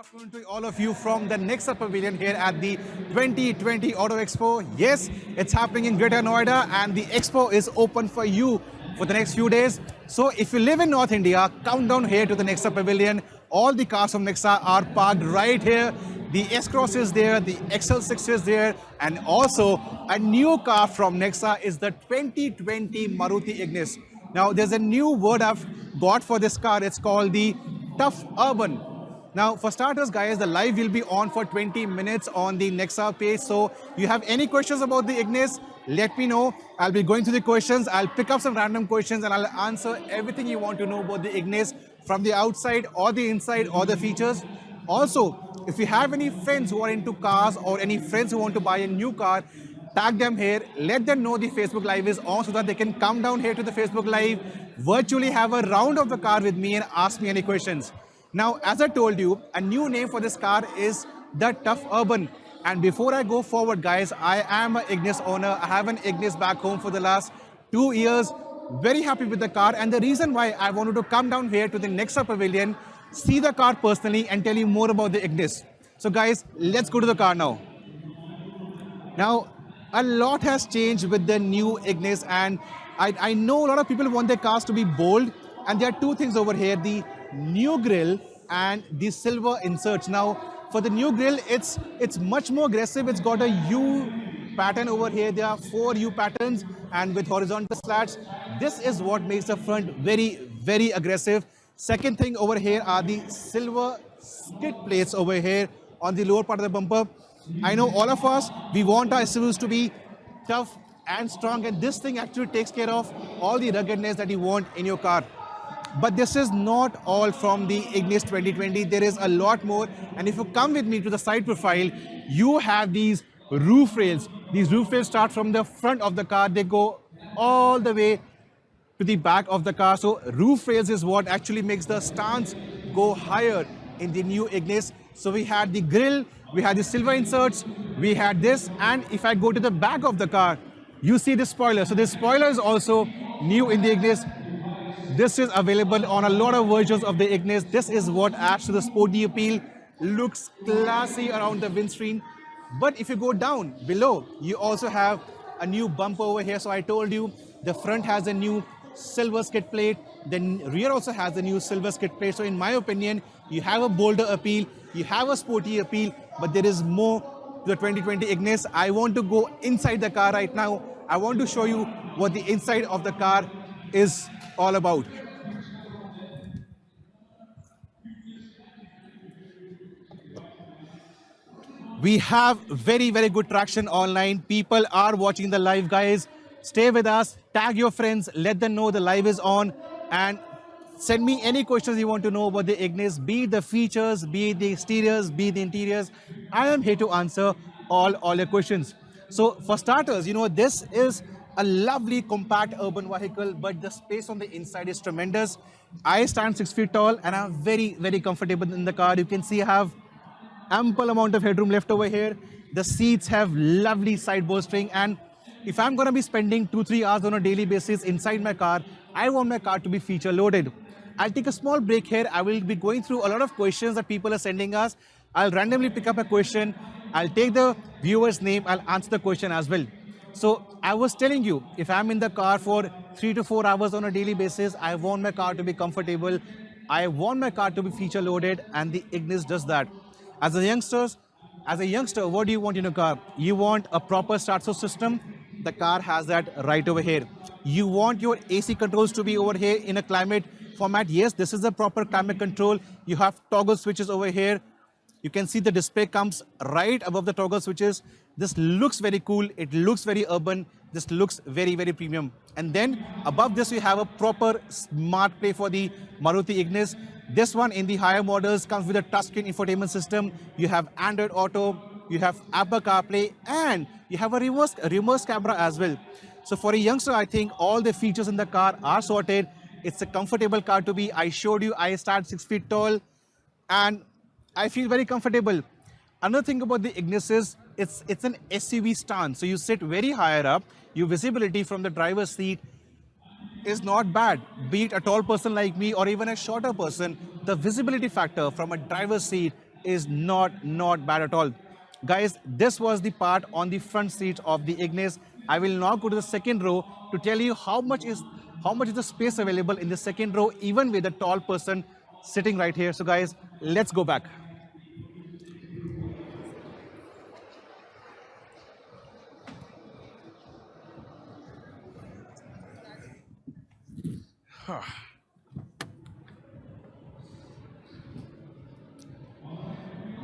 afternoon to all of you from the Nexa Pavilion here at the 2020 Auto Expo. Yes, it's happening in Greater Noida and the expo is open for you for the next few days. So if you live in North India, come down here to the Nexa Pavilion. All the cars from Nexa are parked right here. The S-Cross is there, the XL6 is there, and also a new car from Nexa is the 2020 Maruti Ignis. Now there's a new word I've got for this car. It's called the Tough Urban. Now for starters guys, the live will be on for 20 minutes on the Nexa page. So you have any questions about the Ignis, let me know. I'll be going through the questions. I'll pick up some random questions and I'll answer everything you want to know about the Ignis from the outside or the inside or the features. Also, if you have any friends who are into cars or any friends who want to buy a new car, tag them here, let them know the Facebook Live is on so that they can come down here to the Facebook Live, virtually have a round of the car with me and ask me any questions. Now, as I told you, a new name for this car is the Tough Urban. And before I go forward, guys, I am an Ignis owner. I have an Ignis back home for the last 2 years. Very happy with the car. And the reason why I wanted to come down here to the Nexa Pavilion, see the car personally and tell you more about the Ignis. So guys, let's go to the car now. Now, a lot has changed with the new Ignis and I know a lot of people want their cars to be bold, and there are two things over here, the new grille and the silver inserts. Now, for the new grille, it's much more aggressive. It's got a U pattern over here. There are 4 U patterns and with horizontal slats. This is what makes the front very, very aggressive. Second thing over here are the silver skid plates over here on the lower part of the bumper. I know all of us, we want our SUVs to be tough and strong, and this thing actually takes care of all the ruggedness that you want in your car. But this is not all from the Ignis 2020. There is a lot more. And if you come with me to the side profile, you have these roof rails. These roof rails start from the front of the car. They go all the way to the back of the car. So roof rails is what actually makes the stance go higher in the new Ignis. So we had the grille, we had the silver inserts, we had this, and if I go to the back of the car, you see the spoiler. So this spoiler is also new in the Ignis. This is available on a lot of versions of the Ignis. This is what adds to the sporty appeal. Looks classy around the windscreen. But if you go down below, you also have a new bumper over here. So I told you, the front has a new silver skid plate. The rear also has a new silver skid plate. So in my opinion, you have a bolder appeal, you have a sporty appeal, but there is more to the 2020 Ignis. I want to go inside the car right now. I want to show you what the inside of the car is all about. We have very, very good traction online. People are watching the live, guys. Stay with us, tag your friends, let them know the live is on, and send me any questions you want to know about the Ignis, be it the features, be it the exteriors, be it the interiors. I am here to answer all your questions. So for starters, you know, this is a lovely compact urban vehicle, but the space on the inside is tremendous. I stand 6 feet tall and I'm very, very comfortable in the car. You can see I have ample amount of headroom left over here. The seats have lovely side bolstering, and if I'm going to be spending 2-3 hours on a daily basis inside my car, I want my car to be feature loaded. I'll take a small break here. I will be going through a lot of questions that people are sending us. I'll randomly pick up a question. I'll take the viewer's name. I'll answer the question as well. So I was telling you, if I'm in the car for 3 to 4 hours on a daily basis, I want my car to be comfortable. I want my car to be feature loaded, and the Ignis does that. As a youngster, what do you want in a car? You want a proper start-stop system. The car has that right over here. You want your AC controls to be over here in a climate format. Yes, this is a proper climate control. You have toggle switches over here. You can see the display comes right above the toggle switches. This looks very cool. It looks very urban. This looks very, very premium. And then above this, we have a proper smart play for the Maruti Ignis. This one in the higher models comes with a touchscreen infotainment system. You have Android Auto, you have Apple CarPlay, and you have a reverse camera as well. So for a youngster, I think all the features in the car are sorted. It's a comfortable car to be. I showed you I stand 6 feet tall and I feel very comfortable. Another thing about the Ignis is it's an SUV stance. So you sit very higher up. Your visibility from the driver's seat is not bad. Be it a tall person like me or even a shorter person, the visibility factor from a driver's seat is not bad at all. Guys, this was the part on the front seat of the Ignis. I will now go to the second row to tell you how much is the space available in the second row, even with a tall person sitting right here. So guys, let's go back.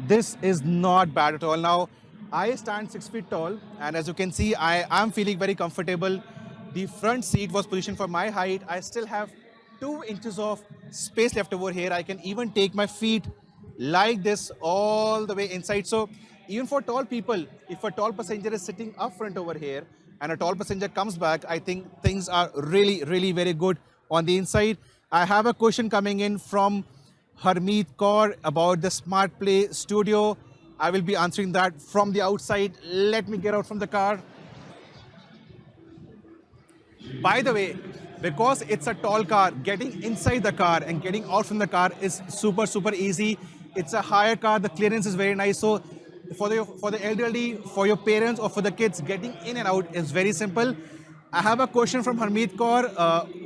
This is not bad at all. Now, I stand 6 feet tall, and as you can see, I am feeling very comfortable. The front seat was positioned for my height. I still have 2 inches of space left over here. I can even take my feet like this all the way inside. So, even for tall people, if a tall passenger is sitting up front over here and a tall passenger comes back, I think things are really very good on the inside. I have a question coming in from Harmeet Kaur about the Smart Play Studio. I will be answering that from the outside. Let me get out from the car. By the way, because it's a tall car, getting inside the car and getting out from the car is super easy. It's a higher car, the clearance is very nice. So for the elderly, for your parents or for the kids, getting in and out is very simple. I have a question from Harmeet Kaur.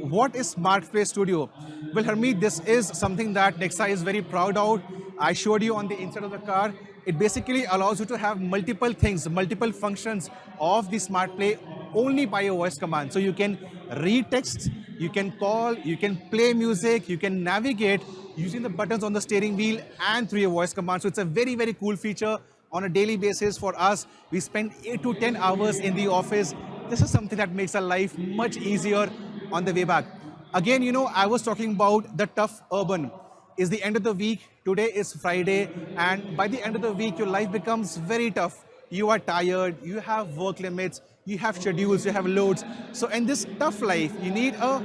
What is Smart Play Studio? Well, Harmeet, this is something that Nexa is very proud of. I showed you on the inside of the car. It basically allows you to have multiple things, multiple functions of the Smart Play only by your voice command. So you can read text, you can call, you can play music, you can navigate using the buttons on the steering wheel and through your voice command. So it's a very cool feature on a daily basis for us. We spend 8 to 10 hours in the office. This is something that makes our life much easier on the way back. Again, I was talking about the tough urban. It's the end of the week. Today is Friday. And by the end of the week, your life becomes very tough. You are tired. You have work limits. You have schedules. You have loads. So in this tough life, you need a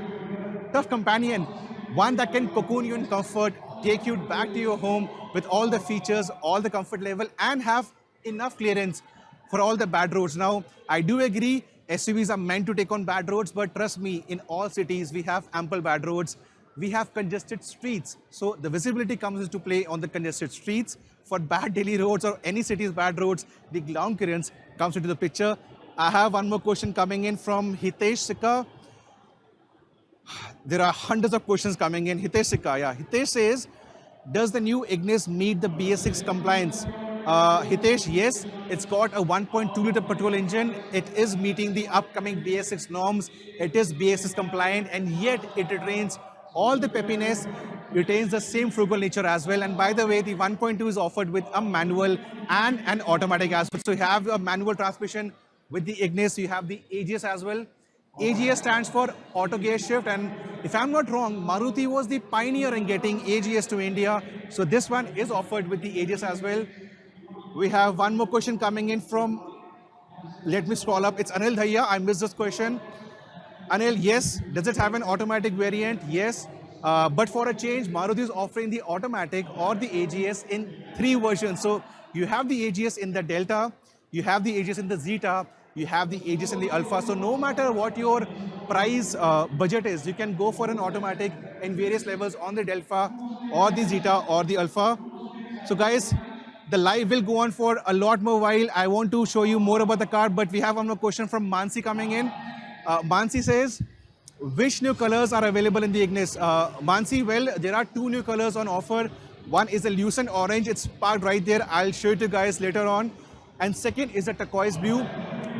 tough companion. One that can cocoon you in comfort, take you back to your home with all the features, all the comfort level, and have enough clearance for all the bad roads. Now, I do agree SUVs are meant to take on bad roads, but trust me, in all cities, we have ample bad roads. We have congested streets. So the visibility comes into play on the congested streets. For bad daily roads or any city's bad roads, the ground clearance comes into the picture. I have one more question coming in from Hitesh Sikka. There are hundreds of questions coming in. Hitesh Sikka, yeah. Hitesh says, does the new Ignis meet the BS6 compliance? Hitesh, yes, it's got a 1.2-liter petrol engine. It is meeting the upcoming BS6 norms. It is BS6 compliant, and yet it retains all the peppiness, retains the same frugal nature as well. And by the way, the 1.2 is offered with a manual and an automatic as well. So you have a manual transmission with the Ignis. You have the AGS as well. AGS stands for auto gear shift, and if I'm not wrong, Maruti was the pioneer in getting AGS to India. So this one is offered with the AGS as well. We have one more question coming in from, let me scroll up. It's Anil Dhaya. I missed this question. Anil, yes. Does it have an automatic variant? Yes. But for a change, Maruti is offering the automatic or the AGS in 3 versions. So you have the AGS in the Delta, you have the AGS in the Zeta, you have the AGS in the Alpha. So no matter what your price budget is, you can go for an automatic in various levels on the Delta or the Zeta or the Alpha. So guys, the live will go on for a lot more while. I want to show you more about the car, but we have one more question from Mansi coming in. Mansi says, which new colors are available in the Ignis? Mansi, well, there are 2 new colors on offer. One is a lucent orange. It's parked right there. I'll show it to you guys later on. And second is the turquoise blue.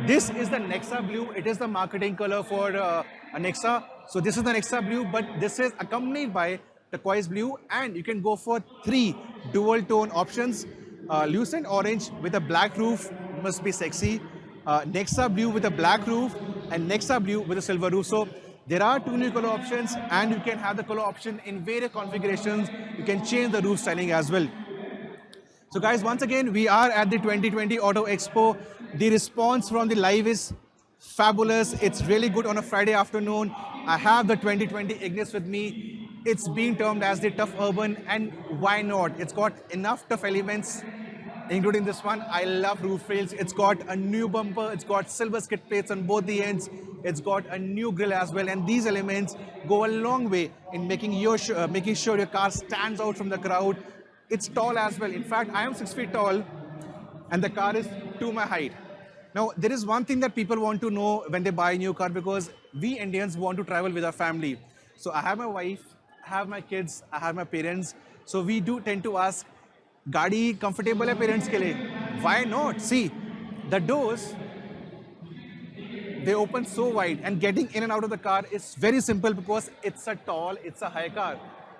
This is the Nexa blue. It is the marketing color for a Nexa. So this is the Nexa blue, but this is accompanied by turquoise blue, and you can go for 3 dual tone options. Lucent orange with a black roof must be sexy. Nexa blue with a black roof, and Nexa blue with a silver roof. So there are 2 new color options, and you can have the color option in various configurations. You can change the roof styling as well. So guys, once again, we are at the 2020 Auto Expo. The response from the live is fabulous. It's really good on a Friday afternoon. I have the 2020 Ignis with me. It's being termed as the tough urban, and why not? It's got enough tough elements, including this one. I love roof rails. It's got a new bumper. It's got silver skid plates on both the ends. It's got a new grille as well. And these elements go a long way in making sure your car stands out from the crowd. It's tall as well. In fact, I am 6 feet tall and the car is to my height. Now, there is one thing that people want to know when they buy a new car because we Indians want to travel with our family. So I have my wife, I have my kids, I have my parents. So we do tend to ask, "Gaadi comfortable hai parents ke liye?" Why not? See, the doors, they open so wide and getting in and out of the car is very simple because it's a tall, it's a high car.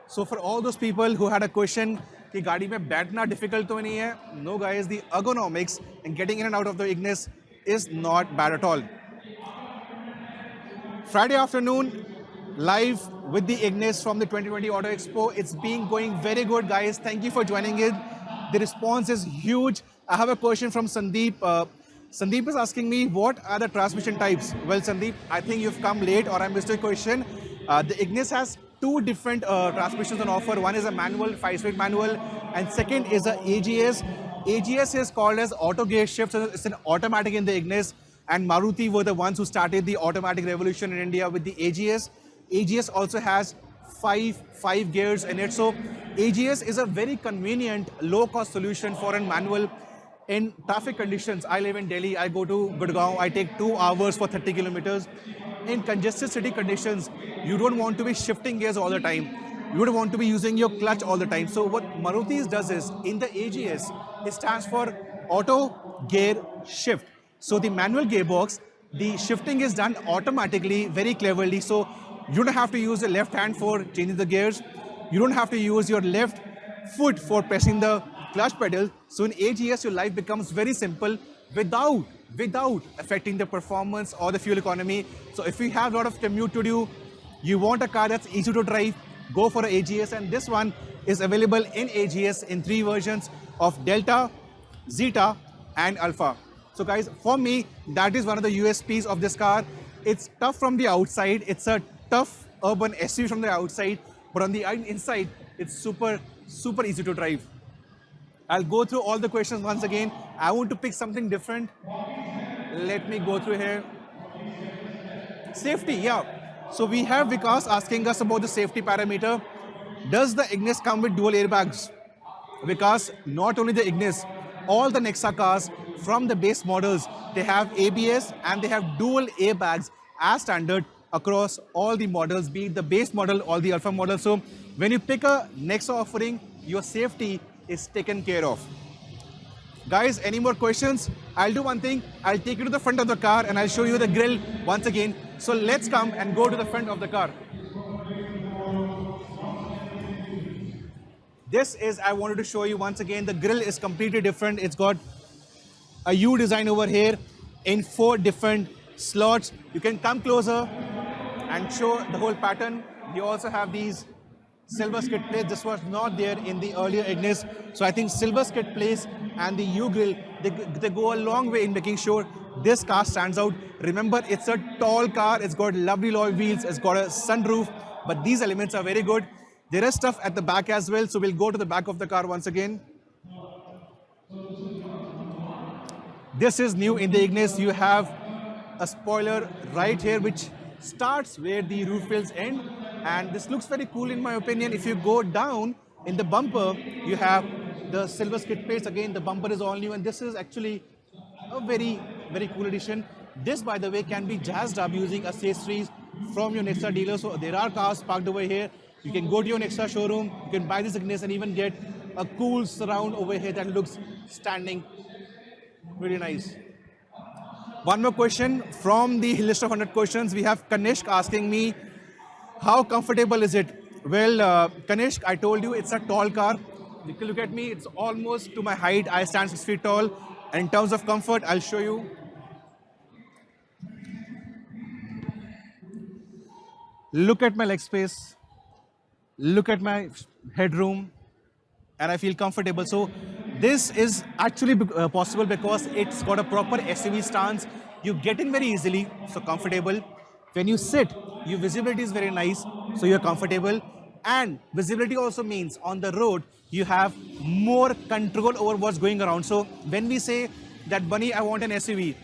So for all those people who had a question कि गाड़ी में बैठना difficult तो नहीं है, no guys, the ergonomics and getting in and out of the Ignis is not bad at all. Friday afternoon, live with the Ignis from the 2020 Auto Expo. It's been going very good, guys. Thank you for joining in. The response is huge. I have a question from Sandeep. Sandeep is asking me, what are the transmission types? Well, Sandeep, I think you've come late or I missed your question. The Ignis has two different transmissions on offer. One is a manual, 5-speed manual, and second is a AGS. AGS is called as auto gear shift, so it's an automatic in the Ignis. And Maruti were the ones who started the automatic revolution in India with the AGS. AGS also has five gears in it. So AGS is a very convenient, low-cost solution for a manual in traffic conditions. I live in Delhi, I go to Gurgaon, I take 2 hours for 30 kilometers. In congested city conditions, you don't want to be shifting gears all the time. You don't want to be using your clutch all the time. So what Maruti does is, in the AGS, it stands for auto gear shift. So the manual gearbox, the shifting is done automatically, very cleverly. So you don't have to use the left hand for changing the gears. You don't have to use your left foot for pressing the clutch pedal. So in AGS, your life becomes very simple without affecting the performance or the fuel economy. So if you have a lot of commute to do, you want a car that's easy to drive, go for an AGS. And this one is available in AGS in 3 versions of Delta, Zeta, and Alpha. So guys, for me, that is one of the USPs of this car. It's tough from the outside. It's a tough urban SUV from the outside, but on the inside, it's super easy to drive. I'll go through all the questions once again. I want to pick something different. Let me go through here. Safety, yeah. So we have Vikas asking us about the safety parameter. Does the Ignis come with dual airbags? Vikas, not only the Ignis, all the Nexa cars from the base models, they have ABS and they have dual airbags as standard across all the models, be it the base model or the Alpha model. So when you pick a Nexa offering, your safety is taken care of. Guys, any more questions? I'll do one thing. I'll take you to the front of the car and I'll show you the grille once again. So let's come and go to the front of the car. This is, I wanted to show you once again, the grille is completely different. It's got a U design over here in 4 different slots. You can come closer and show the whole pattern. You also have these silver skid plates. This was not there in the earlier Ignis. So I think silver skid plates and the U grill, they go a long way in making sure this car stands out. Remember, it's a tall car. It's got lovely alloy wheels. It's got a sunroof. But these elements are very good. There is stuff at the back as well. So we'll go to the back of the car once again. This is new in the Ignis. You have a spoiler right here, which starts where the roof wheels end. And this looks very cool in my opinion. If you go down in the bumper, you have the silver skid plates. Again, the bumper is all new. And this is actually a very cool addition. This, by the way, can be jazzed up using accessories from your Nexa dealer. So there are cars parked over here. You can go to your Nexa showroom. You can buy this Ignis and even get a cool surround over here that looks standing. Really nice. One more question from the list of 100 questions. We have Kanishk asking me, how comfortable is it? Well, Kanishk, I told you it's a tall car. You can look at me, it's almost to my height. I stand 6 feet tall. And in terms of comfort, I'll show you. Look at my leg space. Look at my headroom. And I feel comfortable. So this is actually possible because it's got a proper SUV stance. You get in very easily, so comfortable. When you sit, your visibility is very nice, so you're comfortable. And visibility also means on the road, you have more control over what's going around. So when we say that, Bunny, I want an SUV,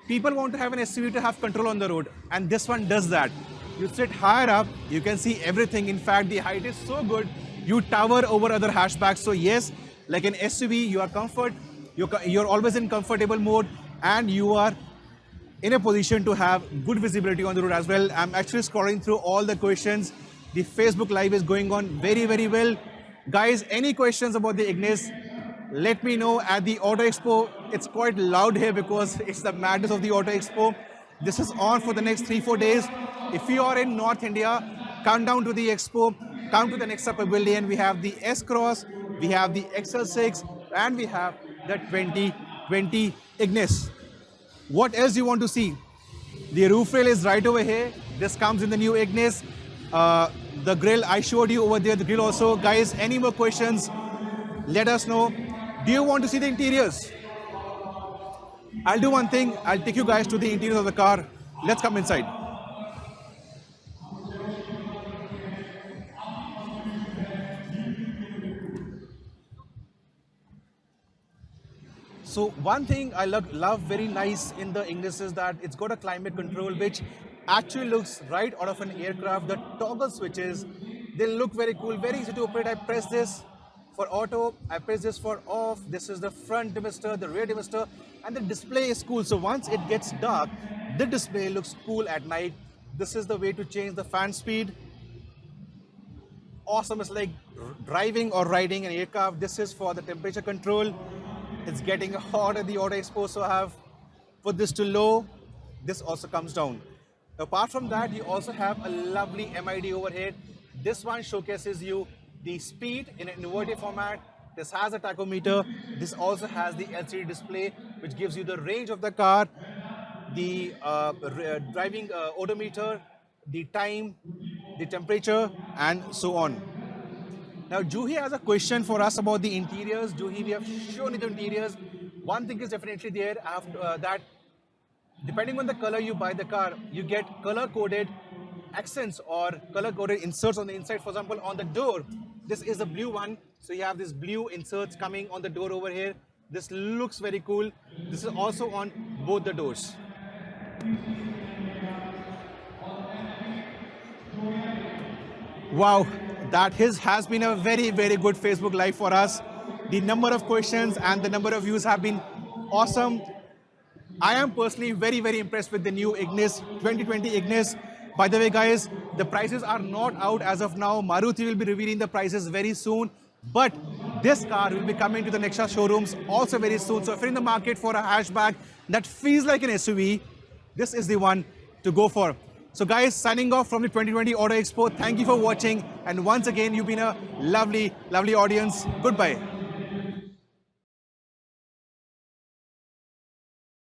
people want to have an SUV to have control on the road. And this one does that. You sit higher up, you can see everything. In fact, the height is so good You tower over other hatchbacks. So yes, like an SUV, you are you're always in comfortable mode, and you are in a position to have good visibility on the road as well. I'm actually scrolling through all the questions. The Facebook Live is going on very, very well. Guys, any questions about the Ignis, let me know at the Auto Expo. It's quite loud here because it's the madness of the Auto Expo. This is on for the next 3-4 days. If you are in North India, come down to the Expo, come to the Nexa Pavilion. We have the S-Cross, we have the XL6, and we have the 2020 Ignis. What else do you want to see? The roof rail is right over here. This comes in the new Ignis. The grille, I showed you over there, the grille also. Guys, any more questions, let us know. Do you want to see the interiors? I'll do one thing. I'll take you guys to the interiors of the car. Let's come inside. So one thing I love very nice in the Ignis is that it's got a climate control which actually looks right out of an aircraft. The toggle switches, they look very cool, very easy to operate. I press this for auto, I press this for off. This is the front demister, the rear demister, and the display is cool. So once it gets dark, the display looks cool at night. This is the way to change the fan speed. Awesome, it's like driving or riding an aircraft. This is for the temperature control. It's getting hot at the Auto Expo, so I have put this to low. This also comes down. Apart from that, you also have a lovely MID over here. This one showcases you the speed in an inverted format. This has a tachometer. This also has the LCD display, which gives you the range of the car, the driving odometer, the time, the temperature, and so on. Now, Juhi has a question for us about the interiors. Juhi, we have shown you the interiors. One thing is definitely there after that, depending on the color you buy the car, you get color-coded accents or color-coded inserts on the inside. For example, on the door, this is a blue one. So you have these blue inserts coming on the door over here. This looks very cool. This is also on both the doors. Wow, that has been a very, very good Facebook Live for us. The number of questions and the number of views have been awesome. I am personally very, very impressed with the new Ignis, 2020 Ignis. By the way, guys, the prices are not out as of now. Maruti will be revealing the prices very soon. But this car will be coming to the Nexa showrooms also very soon. So if you're in the market for a hatchback that feels like an SUV, this is the one to go for. So guys, signing off from the 2020 Auto Expo. Thank you for watching. And once again, you've been a lovely, lovely audience. Goodbye.